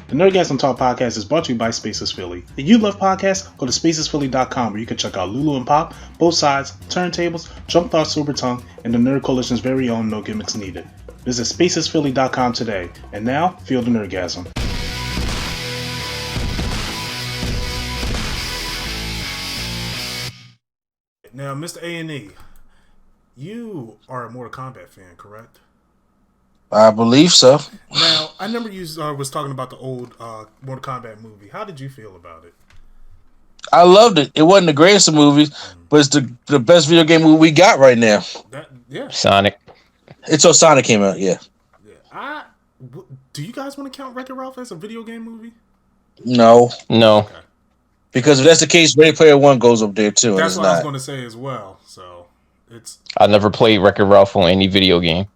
The Nerdgasm Talk podcast is brought to you by Spaces Philly. If you love podcasts, go to spacesphilly.com where you can check out Lulu and Pop, Both Sides, Turntables, Jump Thought Super Tongue, and the Nerd Coalition's very own No Gimmicks Needed. Visit spacesphilly.com today. And now, feel the Nerdgasm. Now, Mr. A&E, you are a Mortal Kombat fan, correct? I believe so. Now, I remember you was talking about the old Mortal Kombat movie. How did you feel about it? I loved it. It wasn't the greatest of movies, but it's the best video game movie we got right now. Sonic. It's so Sonic came out, yeah. Do you guys want to count Wreck-It Ralph as a video game movie? No. Okay. Because if that's the case, Ready Player One goes up there too. That's what I was going to say as well. So it's. I never played Wreck-It Ralph on any video game.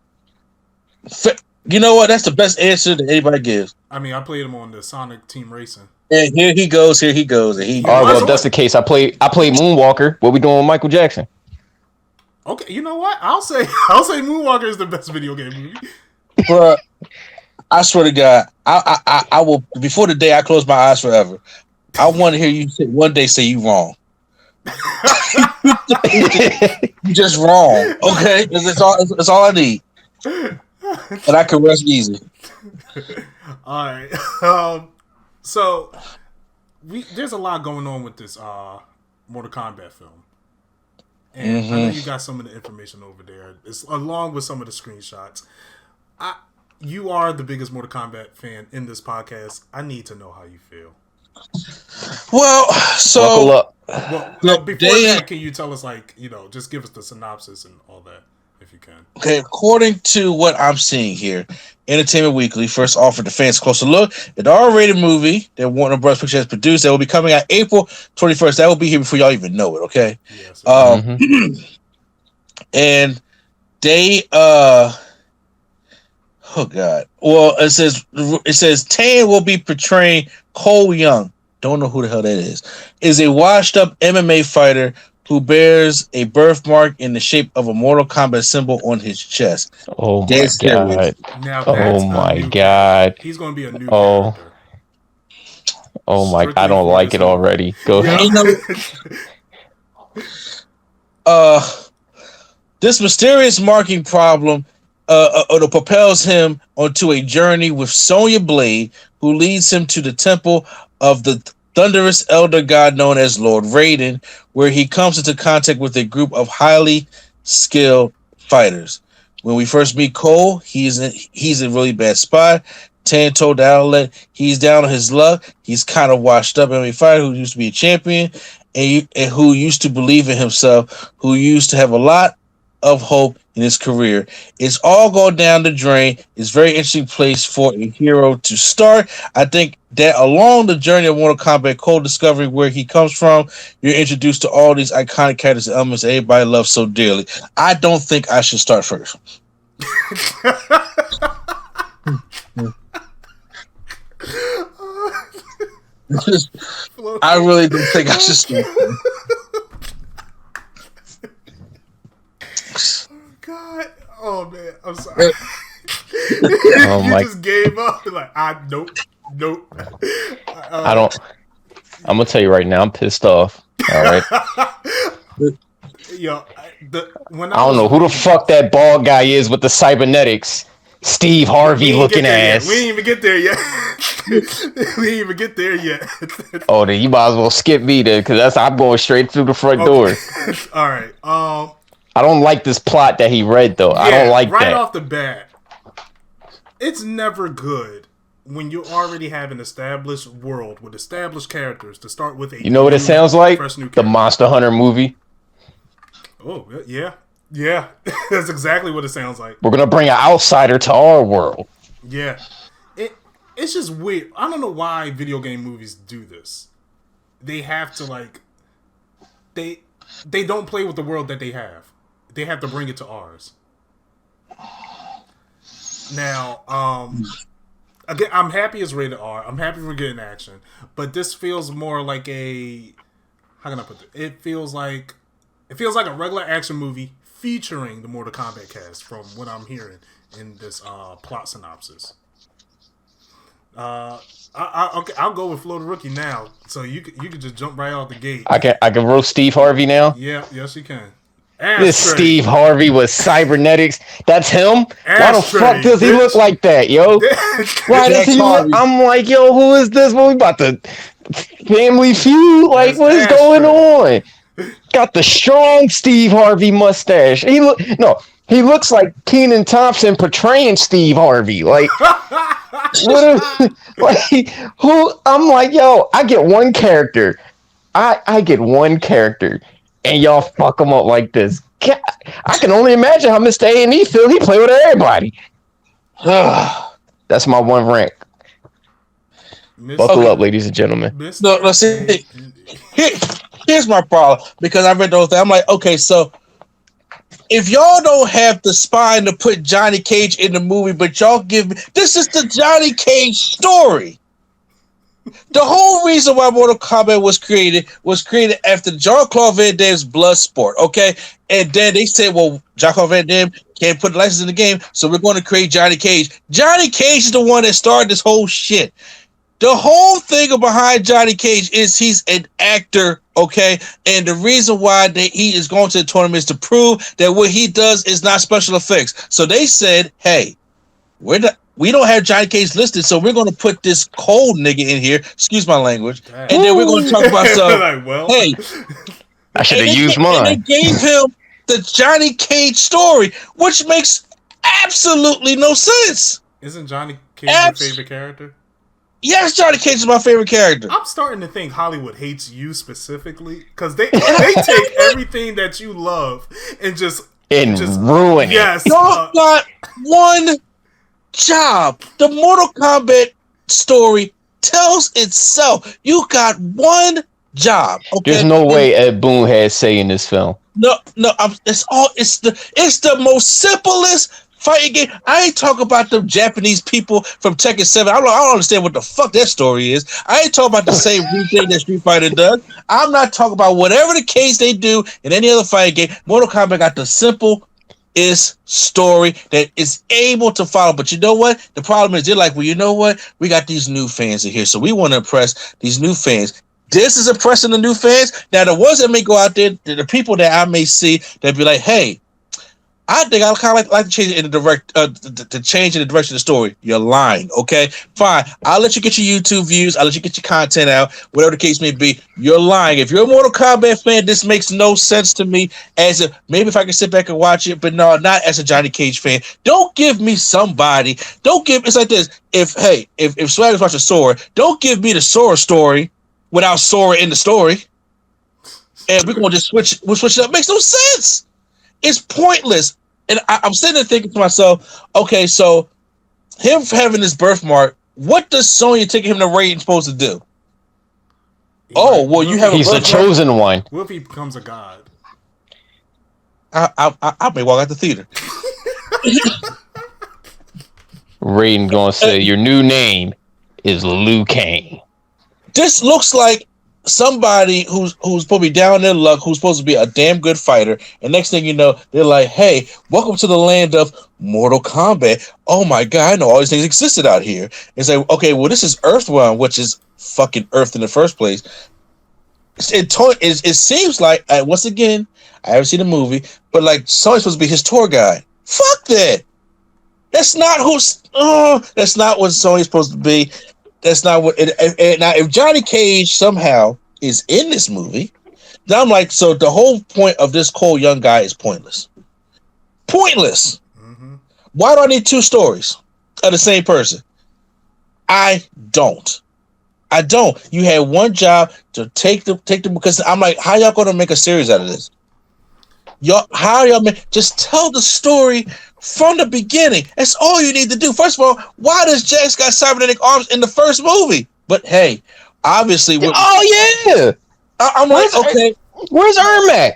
You know what? That's the best answer that anybody gives. I mean, I played him on the Sonic Team Racing. And here he goes. And All right, well, if that's the case, I played Moonwalker. What we doing with Michael Jackson? Okay, you know what? I'll say Moonwalker is the best video game movie. Bruh, I swear to God, I will, before the day I close my eyes forever, I want to hear you one day say you wrong. You just wrong, okay? That's all I need. And I can rest easy. All right. So there's a lot going on with this Mortal Kombat film. And I know you got some of the information over there. It's along with some of the screenshots. You are the biggest Mortal Kombat fan in this podcast. I need to know how you feel. Well, so before that, can you tell us, just give us the synopsis and all that, if you can? Okay, according to what I'm seeing here, Entertainment Weekly first offered the fans a closer look at the R-rated movie that Warner Bros. Pictures has produced that will be coming out April 21st. That will be here before y'all even know it, okay? Yes. And they, oh God. Well, it says Tan will be portraying Cole Young. Don't know who the hell that is a washed up MMA fighter who bears a birthmark in the shape of a Mortal Kombat symbol on his chest. Oh my God. Now oh my God. He's going to be a new character. Oh my, I don't like it already. Go ahead. This mysterious marking problem propels him onto a journey with Sonya Blade, who leads him to the temple of the thunderous elder god known as Lord Raiden, where he comes into contact with a group of highly skilled fighters. When we first meet Cole, he's a really bad spot. Tan told the outlet he's down on his luck. He's kind of washed up MMA fighter who used to be a champion and who used to believe in himself, who used to have a lot of hope in his career. It's all going down the drain. It's a very interesting place for a hero to start. I think that along the journey of Mortal Kombat, Cole discovering where he comes from, you're introduced to all these iconic characters and elements that everybody loves so dearly. I don't think I should start first. I really don't think I should start first. God, oh man, I'm sorry. You just gave up. Nope. I'm gonna tell you right now, I'm pissed off. All right. Yo, I don't know who the fuck that bald guy is with the cybernetics. Steve Harvey looking ass. We ain't even get there yet. Oh, then you might as well skip me then, because I'm going straight through the front door. All right. I don't like this plot that he read, though. I don't like that. Right off the bat, it's never good when you already have an established world with established characters to start with a. You know what it sounds like? The Monster Hunter movie. Oh, yeah. Yeah. That's exactly what it sounds like. We're going to bring an outsider to our world. Yeah. It's just weird. I don't know why video game movies do this. They have to, they don't play with the world that they have. They have to bring it to ours. Now, again, I'm happy it's rated R. I'm happy we're getting action. But this feels more like how can I put it? It feels like a regular action movie featuring the Mortal Kombat cast from what I'm hearing in this plot synopsis. Okay, I'll go with Florida Rookie now. So you could just jump right out the gate. I can roast Steve Harvey now. Yeah, yes you can. This Steve Harvey with cybernetics. That's him. Why the fuck does he look like that, yo? Why does he look? I'm like, yo, who is this? What we about to Family Feud? Like, what is going on? Got the strong Steve Harvey mustache. He looks like Kenan Thompson portraying Steve Harvey. Like, who? I'm like, yo, I get one character. I get one character. And y'all fuck him up like this. I can only imagine how Mr. A&E feel. He play with everybody. That's my one rank. Buckle up, ladies and gentlemen. No, let's see. Here's my problem. Because I read the whole thing. I'm like, okay, so if y'all don't have the spine to put Johnny Cage in the movie, but y'all give me... This is the Johnny Cage story. The whole reason why Mortal Kombat was created after Jean-Claude Van Damme's Bloodsport, okay? And then they said, well, Jean-Claude Van Damme can't put the license in the game, so we're going to create Johnny Cage. Johnny Cage is the one that started this whole shit. The whole thing behind Johnny Cage is he's an actor, okay? And the reason why he is going to the tournament is to prove that what he does is not special effects. So they said, hey, we don't have Johnny Cage listed, so we're going to put this cold nigga in here. Excuse my language. And then we're going to talk about some. Hey, I should have used mine. And they gave him the Johnny Cage story, which makes absolutely no sense. Isn't Johnny Cage your favorite character? Yes, Johnny Cage is my favorite character. I'm starting to think Hollywood hates you specifically because they take everything that you love and just ruin it. Yes, y'all got one job. The Mortal Kombat story tells itself. You got one job. Okay? There's no way Ed Boon has say in this film. No. It's the most simplest fighting game. I ain't talking about the Japanese people from Tekken 7. I don't understand what the fuck that story is. I ain't talking about the same thing that Street Fighter does. I'm not talking about whatever the case they do in any other fighting game. Mortal Kombat got the simple story that is able to follow. But you know what? The problem is they're like, well, you know what? We got these new fans in here, so we want to impress these new fans. This is impressing the new fans. Now, the ones that may go out there, the people that I may see, that be like, hey, I think I kind of like to change it in the change in the direction of the story. You're lying, okay? Fine. I'll let you get your YouTube views. I'll let you get your content out, whatever the case may be. You're lying. If you're a Mortal Kombat fan, this makes no sense to me. Maybe if I can sit back and watch it, but no, not as a Johnny Cage fan. Don't give me somebody. It's like this. If Swagger's watching Sora, don't give me the Sora story without Sora in the story. And we're going to just switch it up. Makes no sense. It's pointless. And I'm sitting there thinking to myself, okay, so him having this birthmark, what does Sonya taking him to Raiden supposed to do? He's the chosen one. What if he becomes a god? I may walk out the theater. Raiden gonna say, your new name is Liu Kang. This looks like somebody who's supposed to be down in their luck, who's supposed to be a damn good fighter, and next thing you know, they're like, hey, welcome to the land of Mortal Kombat. Oh my god, I know all these things existed out here. It's like, okay, well, this is Earthrealm, which is fucking Earth in the first place. It seems like, once again, I haven't seen the movie, but like, Sonya's supposed to be his tour guide. Fuck that. That's not what Sonya's supposed to be. That's not what. Now, if Johnny Cage somehow is in this movie, then I'm like, so the whole point of this cool young guy is pointless. Pointless. Mm-hmm. Why do I need two stories of the same person? I don't. You had one job to take them because I'm like, how y'all gonna make a series out of this? Just tell the story from the beginning. That's all you need to do. First of all, why does Jax got cybernetic arms in the first movie? But hey, obviously, I'm like, okay, where's Ermac?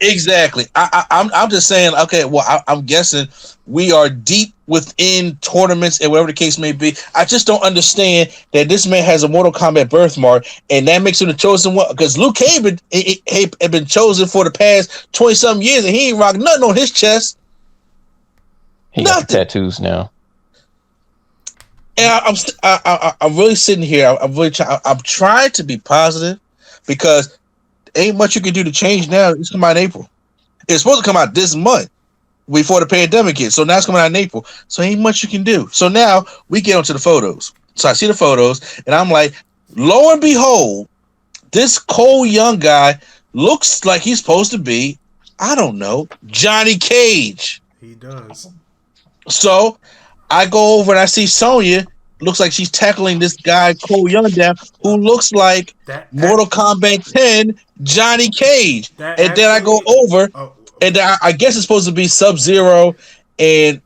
Exactly. I'm just saying. Okay, well, I'm guessing we are deep within tournaments and whatever the case may be. I just don't understand that this man has a Mortal Kombat birthmark, and that makes him the chosen one. Because Luke Cage had been chosen for the past 20-something years, and he ain't rocking nothing on his chest. He got tattoos now. And I'm really sitting here. I'm trying to be positive because ain't much you can do to change now. It's coming out in April. It's supposed to come out this month before the pandemic hit. So now it's coming out in April. So ain't much you can do. So now we get onto the photos. So I see the photos and I'm like, lo and behold, this cold young guy looks like he's supposed to be, I don't know, Johnny Cage. He does. So I go over and I see Sonya. Looks like she's tackling this guy, Cole Young, down, who looks like Mortal Kombat 10 Johnny Cage. And then I go over, and I guess it's supposed to be Sub-Zero. And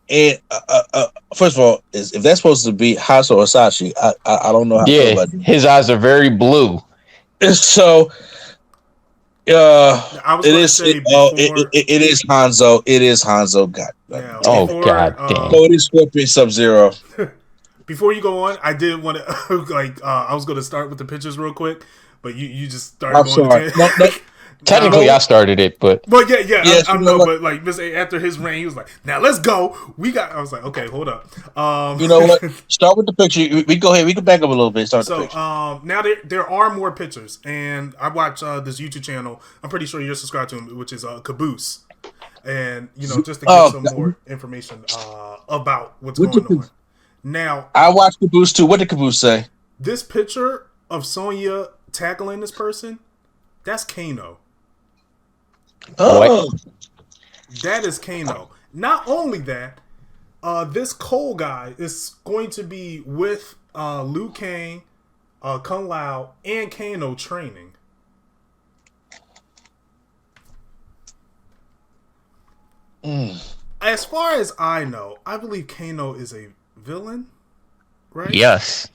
first of all, if that's supposed to be Haso or Sashi, I don't know how to feel about it. His eyes are very blue. So it is Hanzo. It is Hanzo. God. God damn. So it is Scorpion Sub-Zero. Before you go on, I did want to I was going to start with the pictures real quick, but you just started. I'm sorry. Technically, I started it, but yes, I know. But like after his reign, he was like, "Now let's go." I was like, "Okay, hold up." You know what? Start with the picture. We go ahead. We can back up a little bit. Start the picture. Now there are more pictures, and I watch this YouTube channel. I'm pretty sure you're subscribed to him, which is Caboose, and just to get some more information about what's going on. Now, I watched Caboose too. What did Caboose say? This picture of Sonya tackling this person, that's Kano. Oh. That is Kano. Not only that, this Cole guy is going to be with Liu Kang, Kung Lao, and Kano training. As far as I know, I believe Kano is a villain, right? Yes.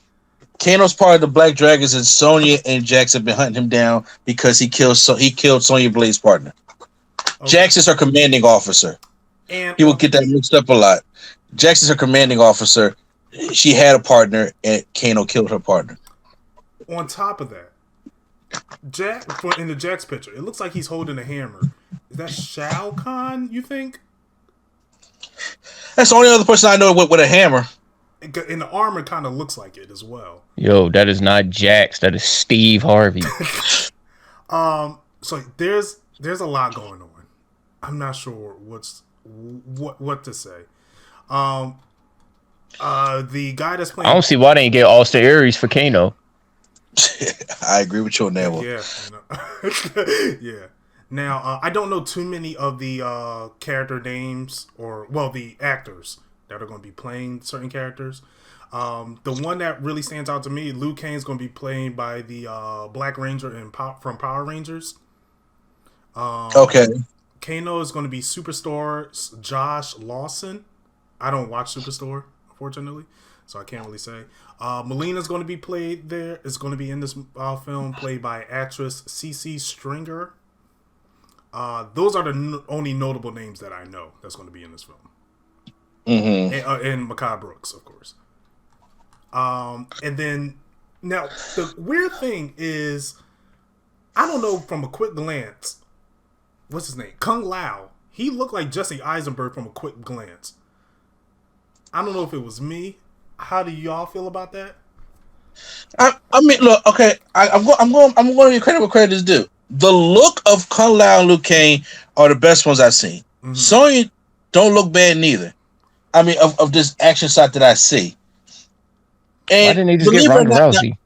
Kano's part of the Black Dragons, and Sonya and Jax have been hunting him down because he killed Sonya Blade's partner. Okay. Jax is her commanding officer. And people get that mixed up a lot. Jax is her commanding officer. She had a partner, and Kano killed her partner. On top of that, in the Jax picture, it looks like he's holding a hammer. Is that Shao Kahn, you think? That's the only other person I know with a hammer. And the armor kind of looks like it as well. Yo, that is not Jax. That is Steve Harvey. So there's a lot going on. I'm not sure what to say. The guy that's playing. I don't see why they didn't get Austin Aries for Kano. I agree with you on that one. Yeah. Yeah. Now, I don't know too many of the character names the actors that are going to be playing certain characters. The one that really stands out to me, Liu Kang is going to be played by the Black Ranger from Power Rangers. Okay. Kano is going to be Superstore's Josh Lawson. I don't watch Superstore, unfortunately, so I can't really say. Melina is going to be played there. Is going to be in this film, played by actress CC Stringer. Those are the only notable names that I know that's going to be in this film. Mm-hmm. And Mekhi Brooks, of course. And then, now, the weird thing is, I don't know from a quick glance, what's his name? Kung Lao. He looked like Jesse Eisenberg from a quick glance. I don't know if it was me. How do y'all feel about that? I mean, look, okay. I'm going to give credit where credit is due. The look of Kung Lao and Liu Kang are the best ones I've seen. Mm-hmm. Sonya don't look bad neither. I mean, of this action shot that I see. And why didn't they just get Ronda Rousey?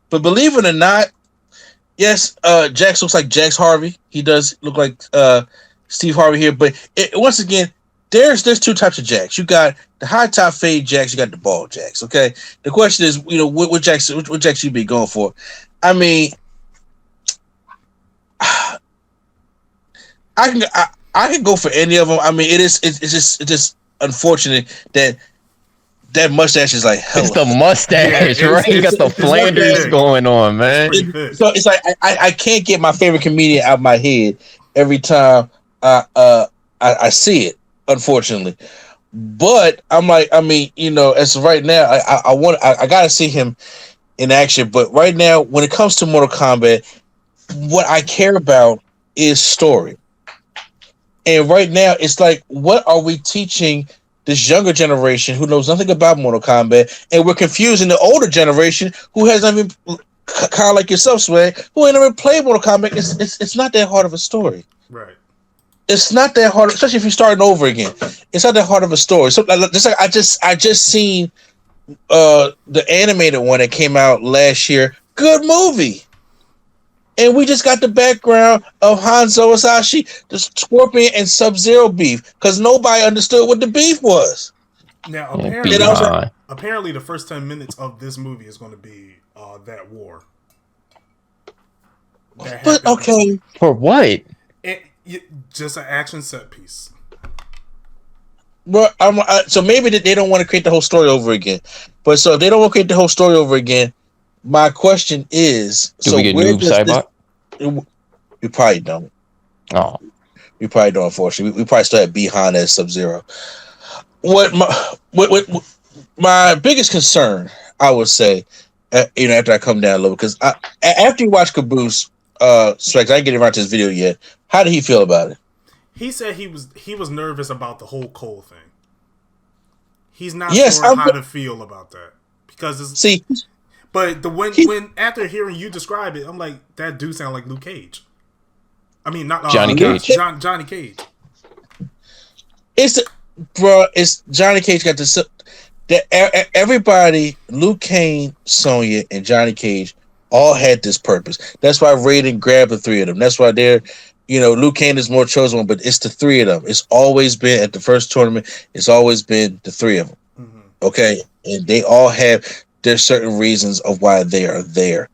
But believe it or not, yes, Jax looks like Jax Harvey. He does look like Steve Harvey here. But once again, there's two types of Jax. You got the high top fade Jax. You got the bald Jax. Okay. The question is, what Jax you be going for? I mean, I can go for any of them. I mean, it's just unfortunate that mustache is like hell. It's the mustache, right? You got the Flanders going on, man. So it's like I can't get my favorite comedian out of my head every time I see it, unfortunately. But I'm like, I mean, as of right now, I gotta see him in action. But right now, when it comes to Mortal Kombat, what I care about is story. And right now, it's like, what are we teaching this younger generation who knows nothing about Mortal Kombat, and we're confusing the older generation who hasn't even, kind of like yourself, Swag, who ain't never played Mortal Kombat. It's not that hard of a story. Right. It's not that hard, especially if you're starting over again. It's not that hard of a story. So just like I just seen the animated one that came out last year. Good movie. And we just got the background of Hanzo Asashi, the Scorpion, and Sub-Zero beef because nobody understood what the beef was. Now, apparently, the first 10 minutes of this movie is going to be that war. But okay, for what? Just an action set piece. Well, so maybe they don't want to create the whole story over again. But so if they don't want to create the whole story over again, my question is: do we get Noob Saibot? We probably don't. Oh, we probably don't. Unfortunately, we probably still have Bihan as Sub-Zero. What my biggest concern, I would say, after I come down a little, because after you watch Caboose, Strex, I didn't get around to this video yet. How did he feel about it? He said he was nervous about the whole Cole thing. He's not sure how to feel about that because but when after hearing you describe it, I'm like, that dude sound like Luke Cage. I mean, not Johnny Cage. Johnny Cage. It's Johnny Cage got everybody, Luke Kane, Sonya, and Johnny Cage all had this purpose. That's why Raiden grabbed the three of them. That's why Luke Kane is more chosen one, but it's the three of them. It's always been at the first tournament. It's always been the three of them. Mm-hmm. Okay, and they all have their certain reasons of why they are there.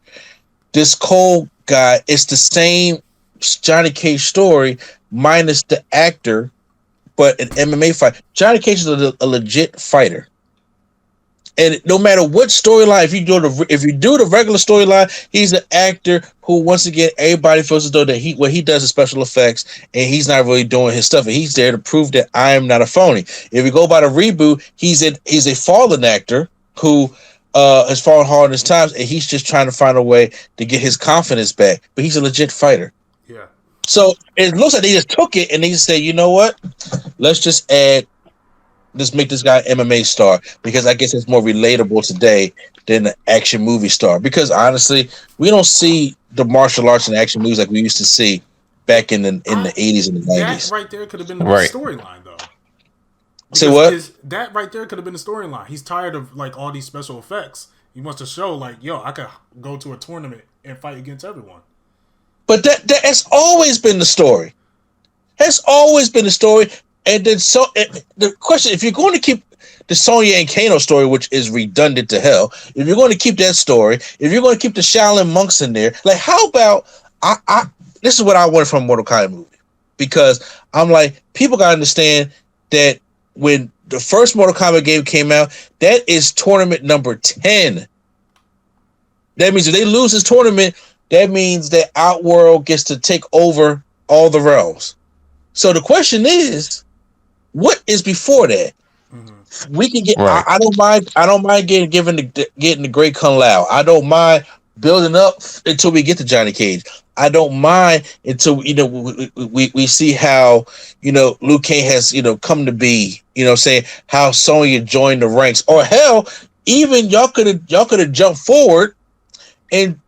This Cole guy, it's the same Johnny Cage story minus the actor, but an MMA fight. Johnny Cage is a legit fighter. And no matter what storyline, if you do the regular storyline, he's an actor who, once again, everybody feels as though that what he does is special effects, and he's not really doing his stuff. And he's there to prove that I am not a phony. If you go by the reboot, he's a fallen actor who has fallen hard in his times, and he's just trying to find a way to get his confidence back. But he's a legit fighter. Yeah. So it looks like they just took it and they just said, you know what? Let's make this guy an MMA star, because I guess it's more relatable today than an action movie star. Because honestly, we don't see the martial arts and action movies like we used to see back in the 80s and the 90s. That right there could have been the storyline, though. Say what? That right there could have been the storyline. He's tired of like all these special effects. He wants to show like, yo, I could go to a tournament and fight against everyone. But that has always been the story. Has always been the story. And then the question: if you're going to keep the Sonya and Kano story, which is redundant to hell, if you're going to keep that story, if you're going to keep the Shaolin monks in there, like how about this is what I wanted from a Mortal Kombat movie, because I'm like, people gotta understand that when the first Mortal Kombat game came out, that is tournament number 10. That means if they lose this tournament, that means that Outworld gets to take over all the realms. So the question is, what is before that? Mm-hmm. We can get. Right. I don't mind. I don't mind getting the Great Kung Lao. I don't mind building up until we get to Johnny Cage. I don't mind until we see how Liu Kang has come to be. Saying how Sonya joined the ranks, or hell, even y'all could have jumped forward and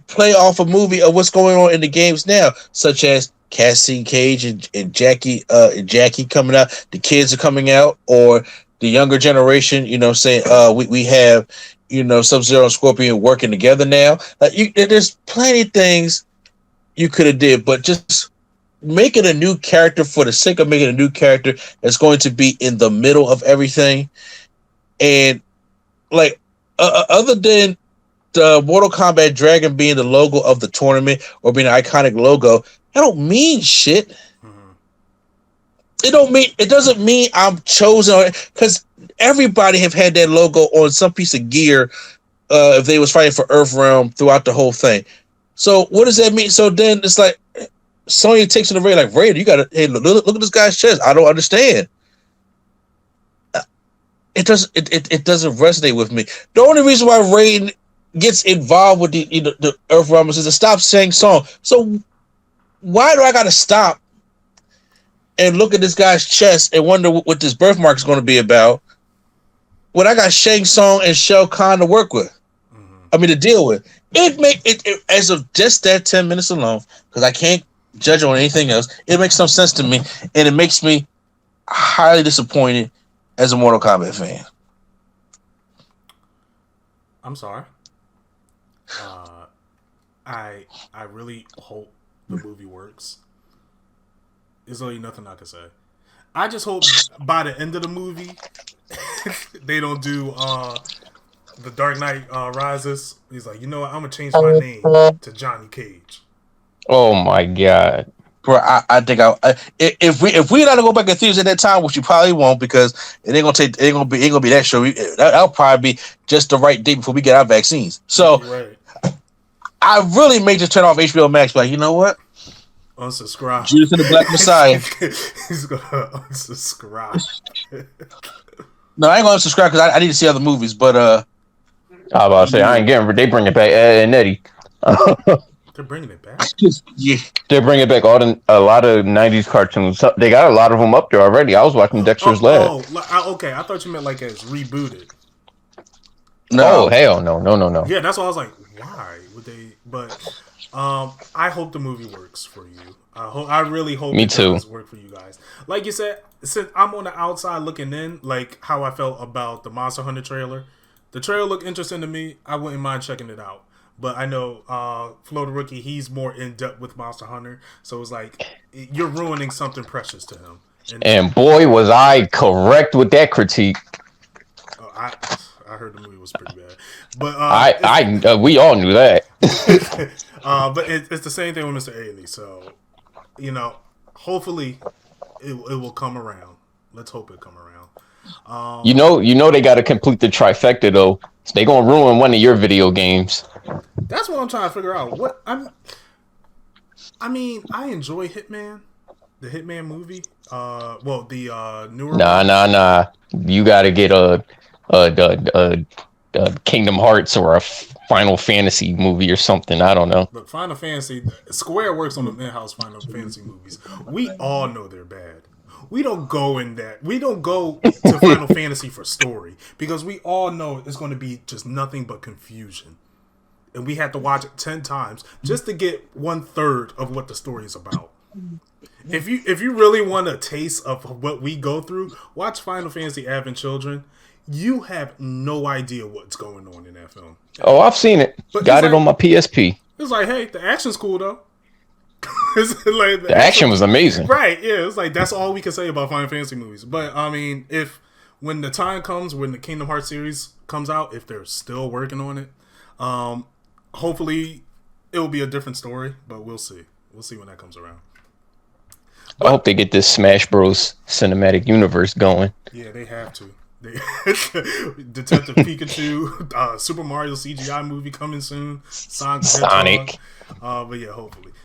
play off a movie of what's going on in the games now, such as Cassie Cage and Jackie coming out, the kids are coming out, or the younger generation, saying we have Sub-Zero and Scorpion working together now. There's plenty of things you could have did, but just making a new character for the sake of making a new character that's going to be in the middle of everything, and like other than the Mortal Kombat Dragon being the logo of the tournament or being an iconic logo, that don't mean shit. Mm-hmm. It doesn't mean I'm chosen, because everybody have had that logo on some piece of gear if they was fighting for Earthrealm throughout the whole thing. So what does that mean? So then it's like Sonya takes in the Raider, like, Raider, you gotta look at this guy's chest. I don't understand. It doesn't resonate with me. The only reason why Raiden gets involved with the Earthrealmers is to stop saying song. So why do I gotta stop and look at this guy's chest and wonder what this birthmark is going to be about, when I got Shang Tsung and Shao Kahn to work with, to deal with, it as of just that 10 minutes alone, because I can't judge on anything else. It makes some sense to me, and it makes me highly disappointed as a Mortal Kombat fan. I'm sorry. I really hope the movie works. There's really nothing I can say. I just hope by the end of the movie they don't do the Dark Knight Rises. He's like, you know what? I'm gonna change my name to Johnny Cage. Oh my god, bro! I think if we not to go back in theaters at that time, which you probably won't, because it ain't gonna be that show. That'll probably be just the right date before we get our vaccines. So right. I really may just turn off HBO Max. Like, you know what? Unsubscribe. Judas and the Black Messiah. He's gonna unsubscribe. No, I ain't gonna unsubscribe because I need to see other movies. But I was about to say I ain't getting. They bring it back, Ed and Eddie. They're bringing it back. Yeah, they're bringing back a lot of '90s cartoons. They got a lot of them up there already. I was watching Dexter's Lab. Okay. I thought you meant like as rebooted. No, hell no. Yeah, that's why I was like, why would they? But I hope the movie works for you. I really hope it does work for you guys. Like you said, since I'm on the outside looking in, like how I felt about the Monster Hunter trailer. The trailer looked interesting to me. I wouldn't mind checking it out. But I know Flo the Rookie, he's more in depth with Monster Hunter, so it's like you're ruining something precious to him. And boy, was I correct with that critique. I heard the movie was pretty bad, but we all knew that. But it's the same thing with Mr. Ailey, so hopefully it will come around. Let's hope it come around. You know they got to complete the trifecta though. So they gonna ruin one of your video games. That's what I'm trying to figure out. I mean, I enjoy Hitman, the Hitman movie. The newer. Nah. You got to get a Kingdom Hearts or a Final Fantasy movie or something. I don't know. But Final Fantasy, Square works on the in-house Final Fantasy movies. We all know they're bad. We don't go in that. We don't go to Final Fantasy for story because we all know it's going to be just nothing but confusion. And we have to watch it 10 times just to get 1/3 of what the story is about. If you really want a taste of what we go through, watch Final Fantasy Advent Children. You have no idea what's going on in that film. Oh, I've seen it. But got it on my PSP. It's like, hey, the action's cool though. The action was amazing. Right, yeah. It's like that's all we can say about Final Fantasy movies. But I mean, when the time comes when the Kingdom Hearts series comes out, if they're still working on it, hopefully it will be a different story, but we'll see. We'll see when that comes around. I hope they get this Smash Bros. Cinematic universe going. Yeah, they have to. Detective Pikachu, Super Mario CGI movie coming soon. Sonic. But yeah, hopefully.